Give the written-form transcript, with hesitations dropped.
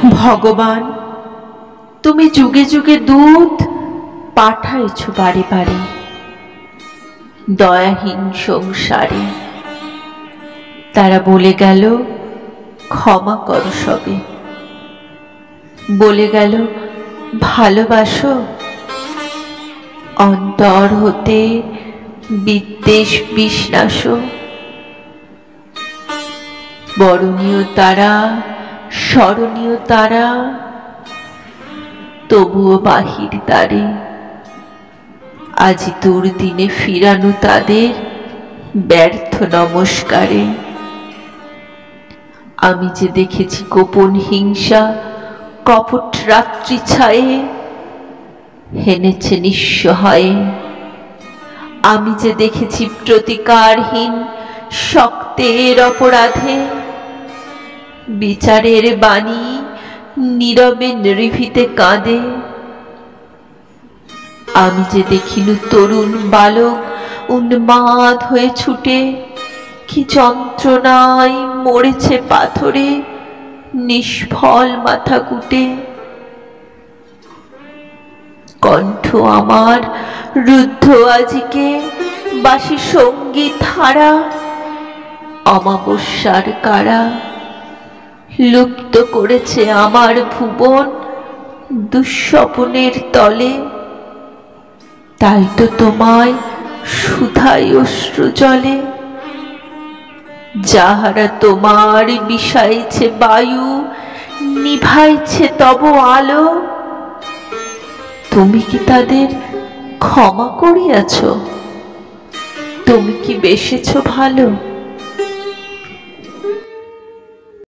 ভগবান, তুমি যুগে যুগে দূত পাঠাইছ বারে বারে দয়াহীন সংসারে। তারা বলে গেল ক্ষমা করো সবে, বলে গেল ভালোবাসো, অন্তর হতে বিদ্বেষ বিষ্ণাস। বরণীয় তারা, স্মরণীয় তারা, তবুও বাহির দ্বারে আজি তোর দিনে ফিরানো তাদের ব্যর্থ নমস্কারে। আমি যে দেখেছি গোপন হিংসা কপট রাত্রি ছায়ে হেনেছে নিঃসহায়ে। আমি যে দেখেছি প্রতিকারহীন শক্তের অপরাধে বিচারের বাণী নীরবে নিভৃতে কাঁদে। আমি যে দেখিনু তরুণ বালক উন্মাদ হয়ে ছুটে কি যন্ত্রণায় মরেছে পাথরে নিষ্ফল মাথা কুটে। কণ্ঠ আমার রুদ্ধ আজিকে বাসি সঙ্গীত হারা, অমাবস্যার কারা লুপ্ত করেছে আমার ভুবন দুঃস্বপনের তলে। তাই তো তোমায় সুধাই অশ্রু জলে, যাহারা তোমার বিষাইছে বায়ু নিভাইছে তব আলো। তুমি কি তাদের ক্ষমা করিয়াছ? তুমি কি বেসেছ ভালো?